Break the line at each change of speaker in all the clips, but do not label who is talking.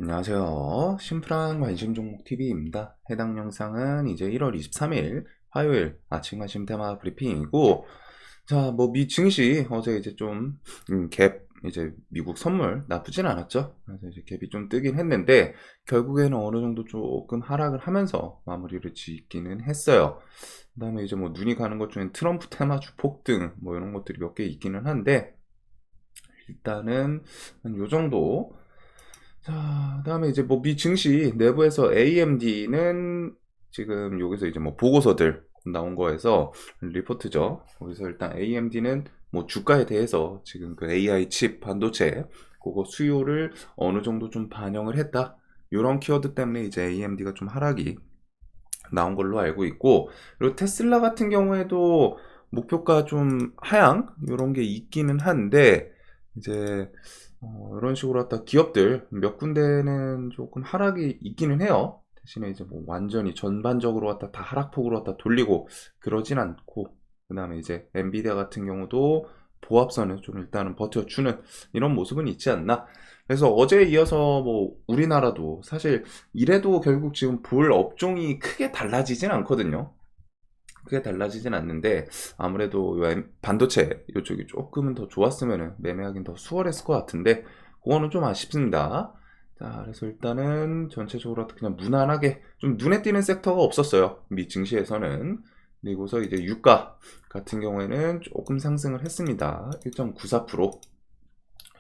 안녕하세요. 심플한 관심 종목 TV입니다. 해당 영상은 이제 1월 23일 화요일 아침 관심 테마 브리핑이고, 자, 뭐 미 증시 어제 이제 좀 갭 이제 미국 선물 나쁘진 않았죠. 그래서 이제 갭이 좀 뜨긴 했는데 결국에는 어느 정도 조금 하락을 하면서 마무리를 짓기는 했어요. 그다음에 이제 뭐 눈이 가는 것 중엔 트럼프 테마주 폭등 뭐 이런 것들이 몇 개 있기는 한데 일단은 한 요 정도. 자, 그다음에 이제 뭐 미 증시 내부에서 AMD는 지금 여기서 이제 뭐 보고서들 나온 거에서 리포트죠. 거기서 일단 AMD는 뭐 주가에 대해서 지금 그 AI 칩 반도체 그거 수요를 어느 정도 좀 반영을 했다. 이런 키워드 때문에 이제 AMD가 좀 하락이 나온 걸로 알고 있고, 그리고 테슬라 같은 경우에도 목표가 좀 하향 이런 게 있기는 한데 이제 이런 식으로 갖다 기업들 몇 군데는 조금 하락이 있기는 해요. 대신에 이제 뭐 완전히 전반적으로 갖다 다 하락폭으로 갖다 돌리고 그러진 않고, 그 다음에 이제 엔비디아 같은 경우도 보합선을 좀 일단은 버텨주는 이런 모습은 있지 않나. 그래서 어제에 이어서 뭐 우리나라도 사실 이래도 결국 지금 볼 업종이 크게 달라지진 않거든요. 크게 달라지진 않는데 아무래도 반도체 이쪽이 조금은 더 좋았으면 매매하기는 더 수월했을 것 같은데 그거는 좀 아쉽습니다. 자, 그래서 일단은 전체적으로 그냥 무난하게 좀 눈에 띄는 섹터가 없었어요. 미 증시에서는. 그리고서 이제 유가 같은 경우에는 조금 상승을 했습니다. 1.94%.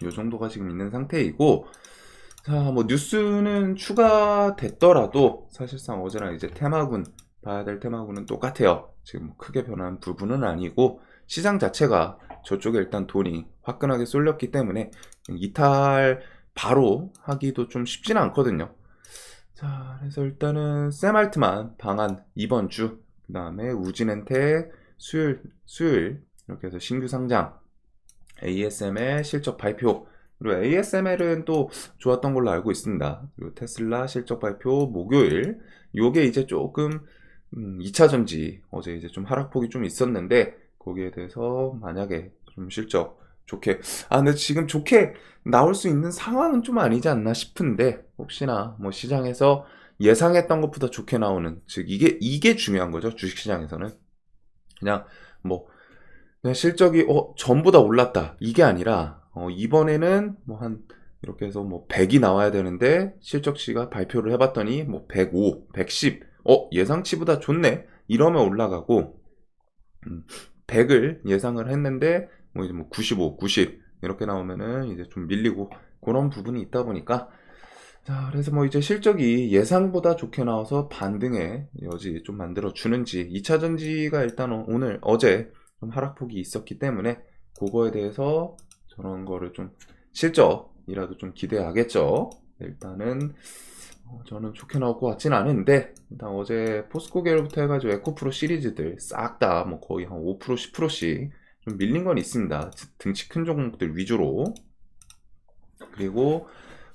이 정도가 지금 있는 상태이고, 자, 뭐 뉴스는 추가됐더라도 사실상 어제랑 이제 테마군 봐야 될 테마군은 똑같아요. 지금 뭐 크게 변한 부분은 아니고 시장 자체가 저쪽에 일단 돈이 화끈하게 쏠렸기 때문에 이탈 바로 하기도 좀 쉽지는 않거든요. 자, 그래서 일단은 샘알트만 방한 이번 주, 그 다음에 우진엔텍 수요일 이렇게 해서 신규 상장, ASML 실적 발표, 그리고 ASML은 또 좋았던 걸로 알고 있습니다. 그리고 테슬라 실적 발표 목요일, 요게 이제 조금 2차 전지 어제 이제 좀 하락폭이 좀 있었는데 거기에 대해서 만약에 좀 실적 좋게, 근데 지금 좋게 나올 수 있는 상황은 좀 아니지 않나 싶은데 혹시나 뭐 시장에서 예상했던 것보다 좋게 나오는, 즉 이게 중요한 거죠. 주식시장에서는 그냥 뭐 그냥 실적이 전보다 올랐다 이게 아니라 이번에는 뭐 한 이렇게 해서 뭐 100이 나와야 되는데 실적치가 발표를 해봤더니 뭐 105, 110, 예상치보다 좋네 이러면 올라가고, 100을 예상을 했는데 뭐 이제 뭐 95, 90 이렇게 나오면은 이제 좀 밀리고 그런 부분이 있다 보니까, 자, 그래서 뭐 이제 실적이 예상보다 좋게 나와서 반등의 여지 좀 만들어 주는지, 2차 전지가 일단 어제 좀 하락폭이 있었기 때문에 그거에 대해서 저런 거를 좀 실적이라도 좀 기대하겠죠. 일단은 저는 좋게 나올 것 같진 않은데 일단 어제 포스코 계열부터 해가지고 에코프로 시리즈들 싹 다 뭐 거의 한 5% 10%씩 좀 밀린 건 있습니다. 등치 큰 종목들 위주로. 그리고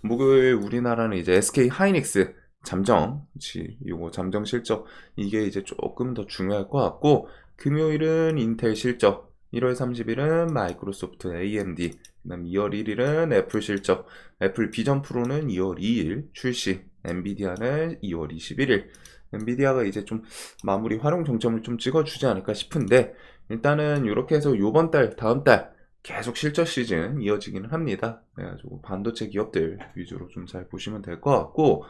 목요일 우리나라는 이제 SK 하이닉스 잠정, 그치, 요거 잠정 실적 이게 이제 조금 더 중요할 것 같고, 금요일은 인텔 실적, 1월 30일은 마이크로소프트 AMD, 그다음 2월 1일은 애플 실적, 애플 비전 프로는 2월 2일 출시, 엔비디아는 2월 21일. 엔비디아가 이제 좀 마무리 활용 정점을 좀 찍어주지 않을까 싶은데 일단은 이렇게 해서 요번 달, 다음 달 계속 실적 시즌 이어지기는 합니다. 그래가지고 반도체 기업들 위주로 좀 잘 보시면 될 것 같고,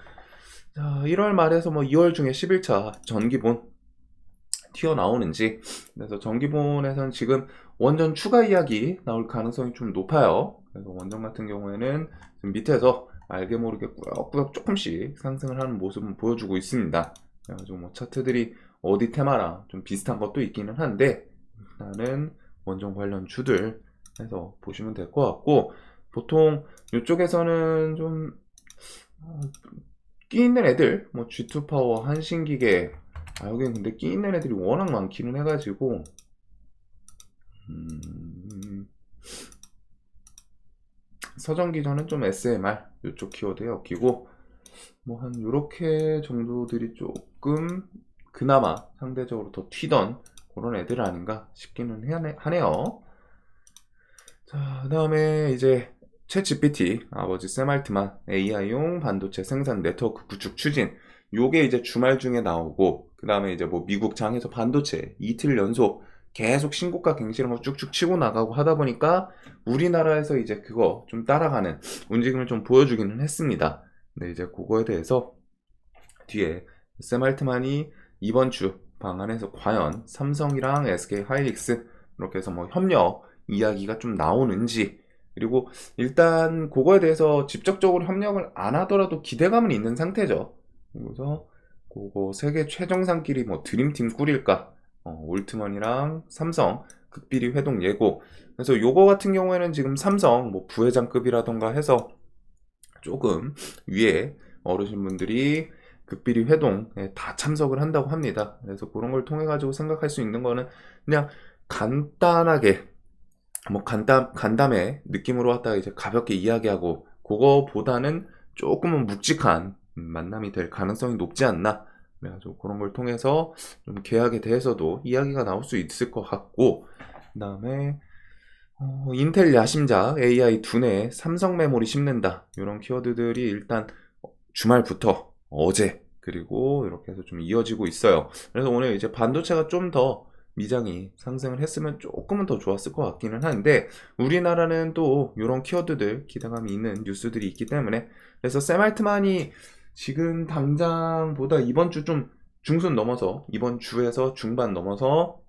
자, 1월 말에서 뭐 2월 중에 11차 전기본 튀어나오는지, 그래서 전기본에서는 지금 원전 추가 이야기 나올 가능성이 좀 높아요. 그래서 원전 같은 경우에는 지금 밑에서 알게 모르게 꾸역꾸역 조금씩 상승을 하는 모습은 보여주고 있습니다. 그래가지고 뭐 차트들이 어디 테마랑 좀 비슷한 것도 있기는 한데 일단은 원전 관련 주들 해서 보시면 될 것 같고, 보통 이쪽에서는 좀 끼 있는 애들 뭐 G2 파워, 한신기계, 여기 근데 끼 있는 애들이 워낙 많기는 해가지고 음, 서전기전은 좀 SMR 이쪽 키워드에 엮이고 뭐 한 요렇게 정도들이 조금 그나마 상대적으로 더 튀던 그런 애들 아닌가 싶기는 하네요. 자, 그 다음에 이제 챗GPT, 아버지 샘 알트만 AI용 반도체 생산 네트워크 구축 추진. 요게 이제 주말 중에 나오고, 그 다음에 이제 뭐 미국 장에서 반도체 이틀 연속 계속 신고가 갱신한 거 쭉쭉 치고 나가고 하다 보니까 우리나라에서 이제 그거 좀 따라가는 움직임을 좀 보여주기는 했습니다. 근데 이제 그거에 대해서 뒤에 샘 알트만이 이번 주 방안에서 과연 삼성이랑 SK 하이닉스 이렇게 해서 뭐 협력 이야기가 좀 나오는지, 그리고 일단 그거에 대해서 직접적으로 협력을 안 하더라도 기대감은 있는 상태죠. 그래서 그거 세계 최정상끼리 뭐 드림팀 꾸릴까, 올트먼이랑 삼성 극비리 회동 예고. 그래서 요거 같은 경우에는 지금 삼성 뭐 부회장급이라던가 해서 조금 위에 어르신분들이 극비리 회동에 다 참석을 한다고 합니다. 그래서 그런 걸 통해 가지고 생각할 수 있는 거는 그냥 간단하게 뭐 간담회 느낌으로 왔다가 이제 가볍게 이야기하고, 그거보다는 조금은 묵직한 만남이 될 가능성이 높지 않나. 그래가지고 그런 걸 통해서 좀 계약에 대해서도 이야기가 나올 수 있을 것 같고, 그 다음에 인텔 야심작 AI 두뇌에 삼성 메모리 씹는다, 이런 키워드들이 일단 주말부터 어제 그리고 이렇게 해서 좀 이어지고 있어요. 그래서 오늘 이제 반도체가 좀 더 미장이 상승을 했으면 조금은 더 좋았을 것 같기는 한데, 우리나라는 또 이런 키워드들 기대감이 있는 뉴스들이 있기 때문에, 그래서 샘 알트만이 지금 당장보다 이번 주 좀 중순 넘어서, 이번 주에서 중반 넘어서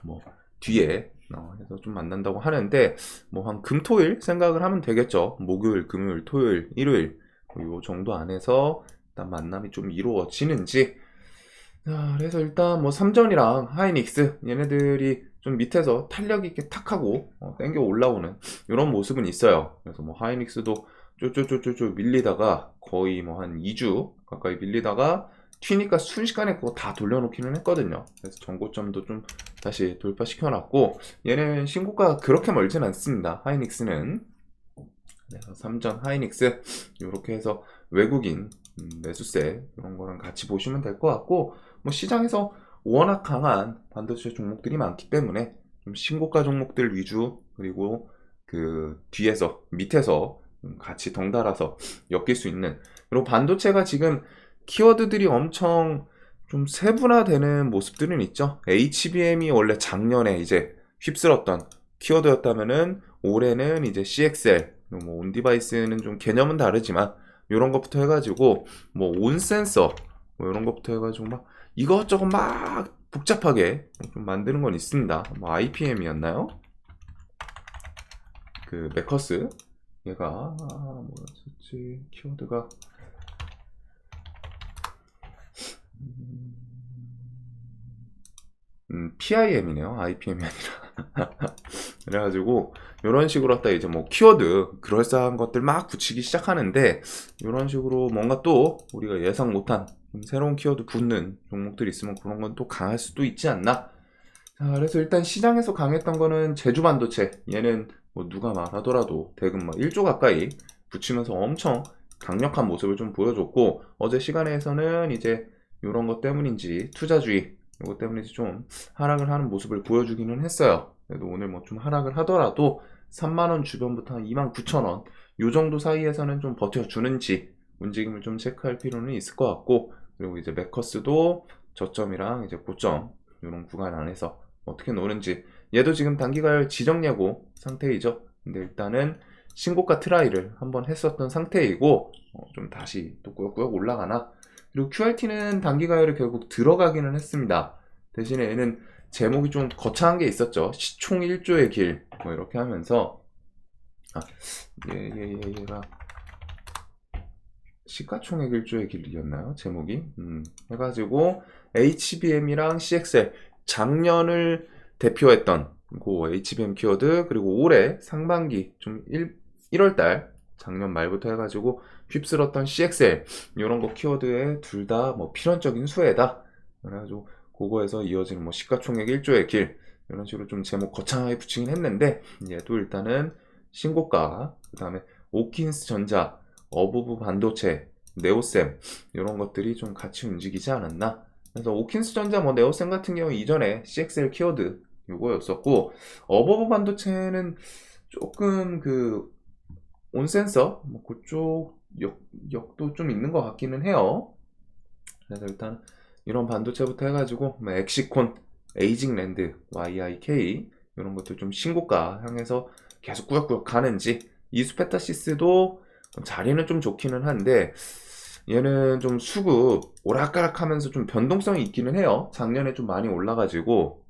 뭐 뒤에 해서 좀 만난다고 하는데, 뭐 한 금토일 생각을 하면 되겠죠. 목요일, 금요일, 토요일, 일요일 요 정도 안에서 일단 만남이 좀 이루어지는지. 자, 그래서 일단 뭐 삼전이랑 하이닉스 얘네들이 좀 밑에서 탄력 있게 탁 하고 땡겨 올라오는 이런 모습은 있어요. 그래서 뭐 하이닉스도 쪼쪼쪼쪼 밀리다가 거의 뭐 한 2주 가까이 밀리다가 튀니까 순식간에 그거 다 돌려놓기는 했거든요. 그래서 전고점도 좀 다시 돌파시켜놨고, 얘는 신고가가 그렇게 멀진 않습니다. 하이닉스는. 그래서 삼전 하이닉스 이렇게 해서 외국인 매수세 이런 거랑 같이 보시면 될 것 같고, 뭐 시장에서 워낙 강한 반도체 종목들이 많기 때문에 좀 신고가 종목들 위주, 그리고 그 뒤에서 밑에서 같이 덩달아서 엮일 수 있는, 그리고 반도체가 지금 키워드들이 엄청 좀 세분화되는 모습들은 있죠. HBM이 원래 작년에 이제 휩쓸었던 키워드였다면은 올해는 이제 CXL, 뭐 온디바이스는 좀 개념은 다르지만 이런 것부터 해가지고 뭐 온센서 뭐 이런 것부터 해가지고 막 이것저것 막 복잡하게 좀 만드는 건 있습니다. 뭐 IPM이었나요? 그 메커스 얘가 뭐였지 키워드가 PIM이네요. IPM이 아니라. 그래가지고 이런 식으로 했다 이제 뭐 키워드 그럴싸한 것들 막 붙이기 시작하는데, 이런 식으로 뭔가 또 우리가 예상 못한 새로운 키워드 붙는 종목들이 있으면 그런 건 또 강할 수도 있지 않나. 자, 그래서 일단 시장에서 강했던 거는 제주 반도체. 얘는 뭐 누가 말하더라도 대금 막 1조 가까이 붙이면서 엄청 강력한 모습을 좀 보여줬고, 어제 시간에서는 이제 이런 것 때문인지 투자주의 이것 때문인지 좀 하락을 하는 모습을 보여주기는 했어요. 그래도 오늘 뭐 좀 하락을 하더라도 3만원 주변부터 한 29,000원 요 정도 사이에서는 좀 버텨주는지 움직임을 좀 체크할 필요는 있을 것 같고, 그리고 이제 메커스도 저점이랑 이제 고점 이런 구간 안에서 어떻게 노는지. 얘도 지금 단기가열 지정 예고 상태이죠. 근데 일단은 신고가 트라이를 한번 했었던 상태이고, 좀 다시 또 꾸역꾸역 올라가나. 그리고 QRT는 단기가열에 결국 들어가기는 했습니다. 대신에 얘는 제목이 좀 거창한 게 있었죠. 시총 1조의 길 뭐 이렇게 하면서 얘가 시가총액 1조의 길이었나요? 제목이 해가지고 HBM이랑 CXL 작년을 대표했던 그 HBM 키워드, 그리고 올해 상반기 좀 1월달 작년 말부터 해가지고 휩쓸었던 CXL 이런 거 키워드에 둘 다 뭐 필연적인 수혜다. 그래가지고 그거에서 이어지는 뭐 시가총액 1조의 길 이런 식으로 좀 제목 거창하게 붙이긴 했는데, 얘도 일단은 신고가, 그 다음에 오킨스 전자, 어부부 반도체, 네오셈 이런 것들이 좀 같이 움직이지 않았나. 그래서 오킨스 전자, 뭐 네오셈 같은 경우 이전에 CXL 키워드 요거였었고, 어버브 반도체는 조금 그 온센서 뭐 그쪽 역도 좀 있는 것 같기는 해요. 그래서 일단 이런 반도체부터 해가지고 뭐 엑시콘, 에이징랜드, YIK 이런 것들 좀 신고가 향해서 계속 꾸역꾸역 가는지, 이수페타시스도 자리는 좀 좋기는 한데 얘는 좀 수급 오락가락하면서 좀 변동성이 있기는 해요. 작년에 좀 많이 올라가지고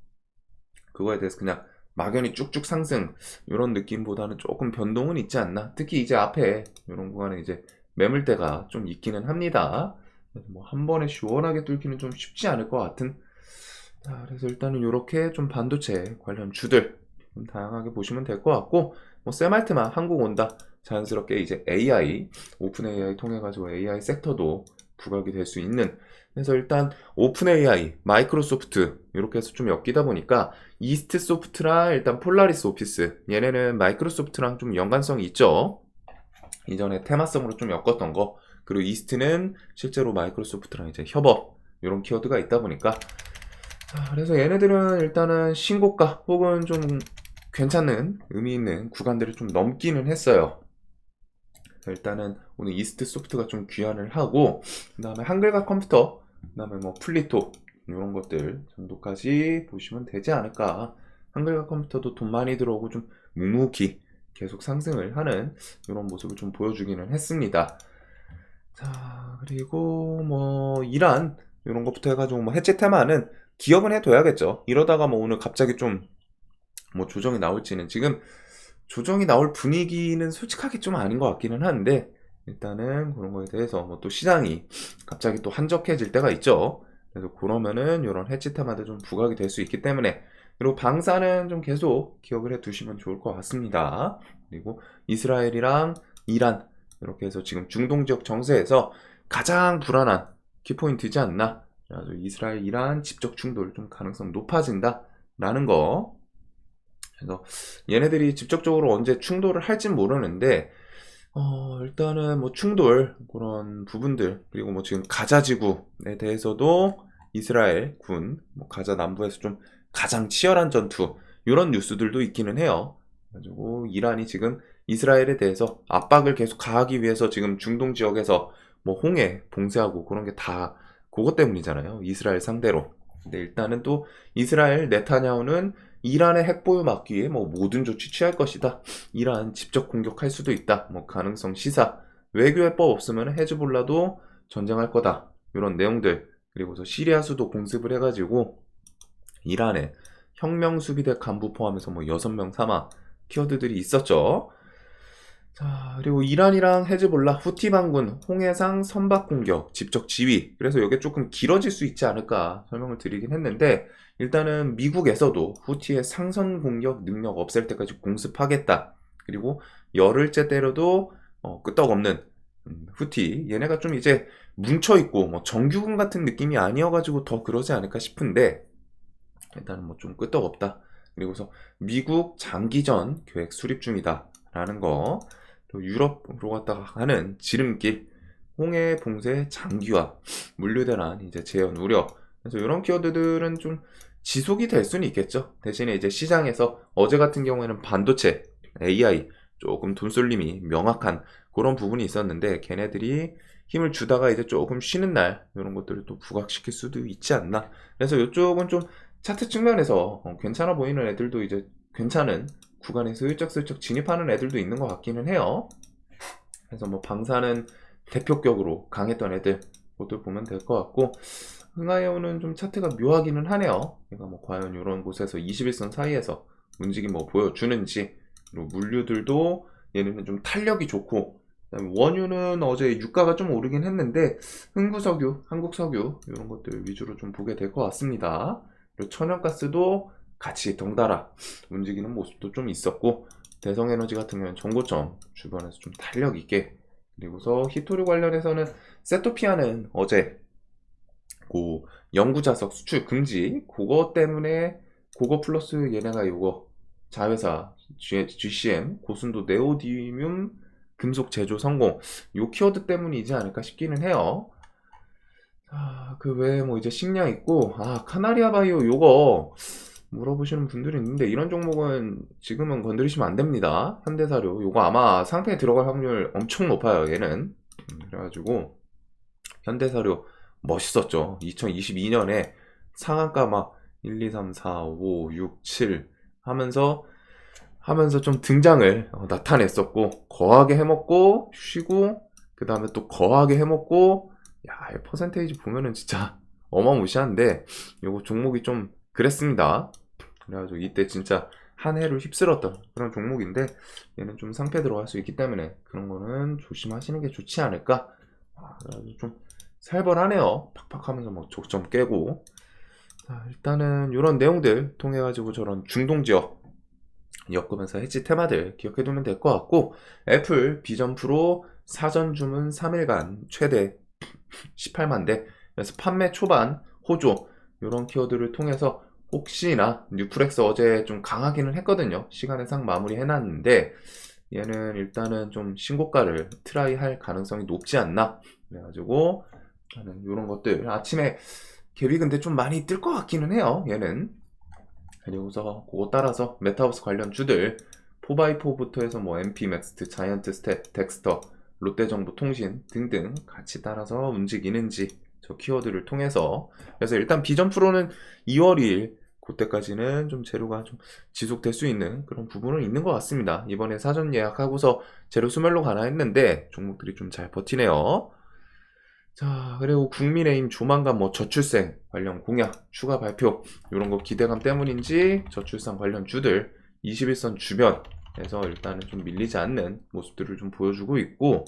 그거에 대해서 그냥 막연히 쭉쭉 상승 이런 느낌보다는 조금 변동은 있지 않나. 특히 이제 앞에 이런 구간에 이제 매물대가 좀 있기는 합니다. 뭐 한 번에 시원하게 뚫기는 좀 쉽지 않을 것 같은. 자, 그래서 일단은 이렇게 좀 반도체 관련 주들 좀 다양하게 보시면 될 것 같고, 뭐 세말트만 한국 온다. 자연스럽게 이제 AI, 오픈 AI 통해 가지고 AI 섹터도 부각이 될 수 있는. 그래서 일단 오픈 AI, 마이크로소프트 이렇게 해서 좀 엮이다 보니까 이스트 소프트랑 일단 폴라리스 오피스, 얘네는 마이크로소프트랑 좀 연관성이 있죠. 이전에 테마성으로 좀 엮었던 거. 그리고 이스트는 실제로 마이크로소프트랑 이제 협업 이런 키워드가 있다 보니까, 그래서 얘네들은 일단은 신고가 혹은 좀 괜찮은 의미 있는 구간들을 좀 넘기는 했어요. 일단은 오늘 이스트 소프트가 좀 귀환을 하고, 그 다음에 한글과 컴퓨터, 그 다음에 뭐 플리토 이런 것들 정도까지 보시면 되지 않을까. 한글과 컴퓨터도 돈 많이 들어오고 좀 묵묵히 계속 상승을 하는 이런 모습을 좀 보여주기는 했습니다. 자, 그리고 뭐 이란 이런 것부터 해가지고 뭐 해체 테마는 기억은 해둬야겠죠. 이러다가 뭐 오늘 갑자기 좀 뭐 조정이 나올지는, 지금 조정이 나올 분위기는 솔직하게 좀 아닌 것 같기는 한데, 일단은 그런 거에 대해서 뭐 또 시장이 갑자기 또 한적해질 때가 있죠. 그래서 그러면은 이런 해치 테마도 좀 부각이 될 수 있기 때문에, 그리고 방사는 좀 계속 기억을 해 두시면 좋을 것 같습니다. 그리고 이스라엘이랑 이란 이렇게 해서 지금 중동 지역 정세에서 가장 불안한 키포인트지 않나. 그래서 이스라엘 이란 직접 충돌 좀 가능성 높아진다라는 거. 그래서 얘네들이 직접적으로 언제 충돌을 할진 모르는데, 일단은 뭐 충돌 그런 부분들, 그리고 뭐 지금 가자 지구에 대해서도 이스라엘 군, 뭐 가자 남부에서 좀 가장 치열한 전투 이런 뉴스들도 있기는 해요. 그래가지고 이란이 지금 이스라엘에 대해서 압박을 계속 가하기 위해서 지금 중동 지역에서 뭐 홍해 봉쇄하고 그런 게 다 그것 때문이잖아요. 이스라엘 상대로. 근데 일단은 또 이스라엘 네타냐후는 이란의 핵보유 막기 위해 뭐 모든 조치 취할 것이다. 이란 직접 공격할 수도 있다. 뭐 가능성 시사. 외교해법 없으면 헤즈볼라도 전쟁할 거다. 이런 내용들. 그리고서 시리아 수도 공습을 해가지고 이란의 혁명수비대 간부 포함해서 뭐 6명 사망 키워드들이 있었죠. 자, 그리고 이란이랑 헤즈볼라, 후티 반군, 홍해상 선박 공격, 직접 지휘. 그래서 이게 조금 길어질 수 있지 않을까 설명을 드리긴 했는데, 일단은 미국에서도 후티의 상선 공격 능력 없앨 때까지 공습하겠다. 그리고 열흘째 때려도 끄떡없는 후티. 얘네가 좀 이제 뭉쳐있고 뭐 정규군 같은 느낌이 아니어가지고 더 그러지 않을까 싶은데, 일단은 뭐 좀 끄떡없다. 그리고서 미국 장기전 계획 수립 중이다. 라는 거. 또 유럽으로 갔다가 가는 지름길, 홍해 봉쇄 장기화, 물류대란 이제 재현 우려. 그래서 이런 키워드들은 좀 지속이 될 수는 있겠죠. 대신에 이제 시장에서 어제 같은 경우에는 반도체, AI 조금 돈 쏠림이 명확한 그런 부분이 있었는데, 걔네들이 힘을 주다가 이제 조금 쉬는 날 이런 것들을 또 부각시킬 수도 있지 않나. 그래서 이쪽은 좀 차트 측면에서 괜찮아 보이는 애들도 이제 괜찮은 구간에 슬쩍슬쩍 진입하는 애들도 있는 것 같기는 해요. 그래서 뭐 방사는 대표격으로 강했던 애들, 그것들 보면 될 것 같고, 흥하여우는 좀 차트가 묘하기는 하네요. 그러니까 뭐 과연 이런 곳에서 21선 사이에서 움직임 뭐 보여주는지. 그리고 물류들도 얘네는 좀 탄력이 좋고, 그다음에 원유는 어제 유가가 좀 오르긴 했는데 흥구석유, 한국석유 이런 것들 위주로 좀 보게 될 것 같습니다. 그리고 천연가스도 같이 덩달아 움직이는 모습도 좀 있었고, 대성에너지 같은 경우는 정고점 주변에서 좀 탄력 있게. 그리고서 히토류 관련해서는 세토피아는 어제 그 영구자석 수출 금지 그거 때문에, 그거 플러스 얘네가 요거 자회사 GCM 고순도 네오디뮴 금속 제조 성공, 요 키워드 때문이지 않을까 싶기는 해요. 그 외에 뭐 이제 식량 있고, 카나리아 바이오 요거 물어보시는 분들이 있는데 이런 종목은 지금은 건드리시면 안 됩니다. 현대사료 요거 아마 상패에 들어갈 확률 엄청 높아요. 얘는 그래가지고 현대사료 멋있었죠. 2022년에 상한가 막 1, 2, 3, 4, 5, 6, 7 하면서 좀 등장을 나타냈었고 거하게 해먹고 쉬고 그 다음에 또 거하게 해먹고 야, 이 퍼센테이지 보면은 진짜 어마무시한데 요거 종목이 좀 그랬습니다. 그래가지고 이때 진짜 한 해를 휩쓸었던 그런 종목인데 얘는 좀 상패 들어갈 수 있기 때문에 그런 거는 조심하시는 게 좋지 않을까. 그래가지고 좀 살벌하네요. 팍팍 하면서 뭐 적점 깨고. 자, 일단은 이런 내용들 통해 가지고 저런 중동지역 엮으면서 해지 테마들 기억해 두면 될 것 같고, 애플 비전 프로 사전 주문 3일간 최대 18만 대, 그래서 판매 초반 호조 이런 키워드를 통해서 혹시나 뉴프렉스 어제 좀 강하기는 했거든요. 시간의 상 마무리 해놨는데 얘는 일단은 좀 신고가를 트라이 할 가능성이 높지 않나. 그래가지고 저는 이런 것들 아침에 갭이 근데 좀 많이 뜰 것 같기는 해요. 얘는. 그리고서 그거 따라서 메타버스 관련 주들 4x4부터 해서 뭐 MP맥스트, 자이언트 스탯, 덱스터, 롯데정보통신 등등 같이 따라서 움직이는지 저 키워드를 통해서. 그래서 일단 비전 프로는 2월 2일 그때까지는 좀 재료가 좀 지속될 수 있는 그런 부분은 있는 것 같습니다. 이번에 사전 예약하고서 재료 수멸로 가나 했는데 종목들이 좀 잘 버티네요. 자, 그리고 국민의힘 조만간 뭐 저출생 관련 공약 추가 발표 이런 거 기대감 때문인지 저출산 관련 주들 21선 주변에서 일단은 좀 밀리지 않는 모습들을 좀 보여주고 있고,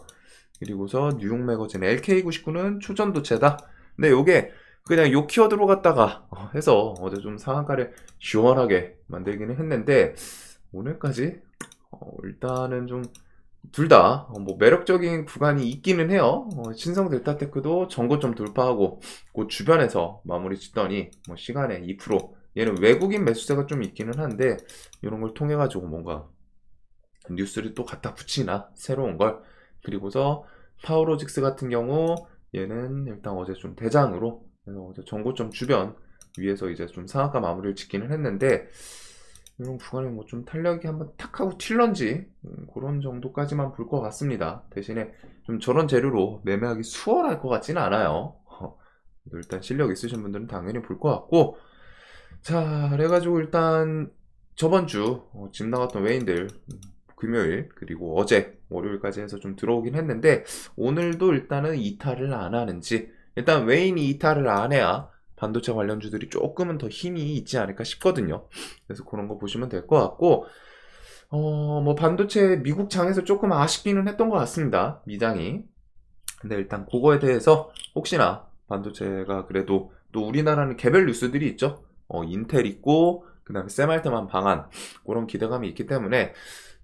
그리고서 뉴욕 매거진 LK99는 초전도체다. 근데 요게 그냥 요 키워드로 갖다가 해서 어제 좀 상한가를 시원하게 만들기는 했는데 오늘까지 일단은 좀 둘 다 뭐 매력적인 구간이 있기는 해요. 신성 델타테크도 전고점 돌파하고 그 주변에서 마무리 짓더니 뭐 시간에 2%, 얘는 외국인 매수세가 좀 있기는 한데 이런 걸 통해 가지고 뭔가 뉴스를 또 갖다 붙이나 새로운 걸. 그리고서 파워로직스 같은 경우 얘는 일단 어제 좀 대장으로 그래서 어제 전고점 주변 위에서 이제 좀 상한가 마무리를 짓기는 했는데 이런 구간에 뭐 좀 탄력이 한번 탁 하고 튈런지 그런 정도까지만 볼 것 같습니다. 대신에 좀 저런 재료로 매매하기 수월할 것 같지는 않아요. 일단 실력 있으신 분들은 당연히 볼 것 같고, 자, 그래가지고 일단 저번 주 집 나갔던 외인들 금요일 그리고 어제 월요일까지 해서 좀 들어오긴 했는데 오늘도 일단은 이탈을 안 하는지, 일단 외인이 이탈을 안 해야 반도체 관련주들이 조금은 더 힘이 있지 않을까 싶거든요. 그래서 그런 거 보시면 될 것 같고, 뭐 반도체 미국 장에서 조금 아쉽기는 했던 것 같습니다. 미장이. 근데 일단 그거에 대해서 혹시나 반도체가 그래도 또 우리나라는 개별 뉴스들이 있죠. 인텔 있고 그 다음에 샘알트만 방한 그런 기대감이 있기 때문에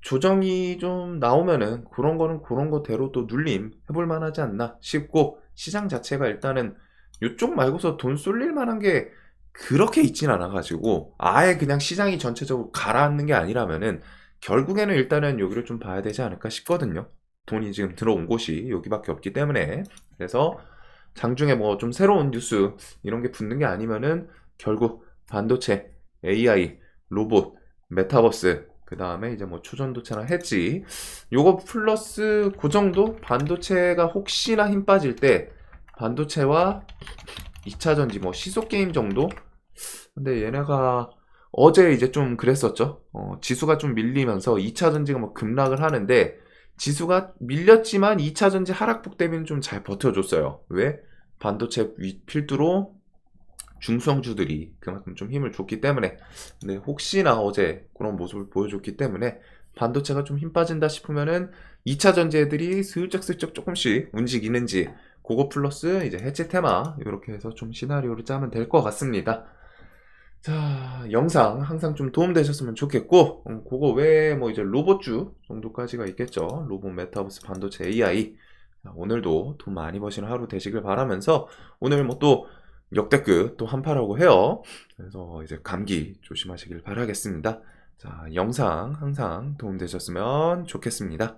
조정이 좀 나오면은 그런 거는 그런 거대로 또 눌림 해볼 만하지 않나 싶고, 시장 자체가 일단은 이쪽 말고서 돈 쏠릴 만한 게 그렇게 있진 않아가지고 아예 그냥 시장이 전체적으로 가라앉는 게 아니라면은 결국에는 일단은 여기를 좀 봐야 되지 않을까 싶거든요. 돈이 지금 들어온 곳이 여기밖에 없기 때문에. 그래서 장중에 뭐 좀 새로운 뉴스 이런 게 붙는 게 아니면은 결국 반도체, AI, 로봇, 메타버스, 그 다음에 이제 뭐 초전도체나 해지 요거 플러스 그 정도 반도체가 혹시나 힘 빠질 때 반도체와 2차전지 뭐 시소게임 정도? 근데 얘네가 어제 이제 좀 그랬었죠. 지수가 좀 밀리면서 2차전지가 뭐 급락을 하는데 지수가 밀렸지만 2차전지 하락폭 대비는 좀 잘 버텨줬어요. 왜? 반도체 필두로 중성주들이 그만큼 좀 힘을 줬기 때문에. 근데 혹시나 어제 그런 모습을 보여줬기 때문에 반도체가 좀 힘 빠진다 싶으면은 2차 전지애들이 슬쩍슬쩍 조금씩 움직이는지 그거 플러스 이제 해체 테마 이렇게 해서 좀 시나리오를 짜면 될 것 같습니다. 자, 영상 항상 좀 도움되셨으면 좋겠고, 그거 외에 뭐 이제 로봇주 정도까지가 있겠죠. 로봇, 메타버스, 반도체, AI. 자, 오늘도 돈 많이 버시는 하루 되시길 바라면서 오늘 뭐 또 역대급 또 한파라고 해요. 그래서 이제 감기 조심하시길 바라겠습니다. 자, 영상 항상 도움되셨으면 좋겠습니다.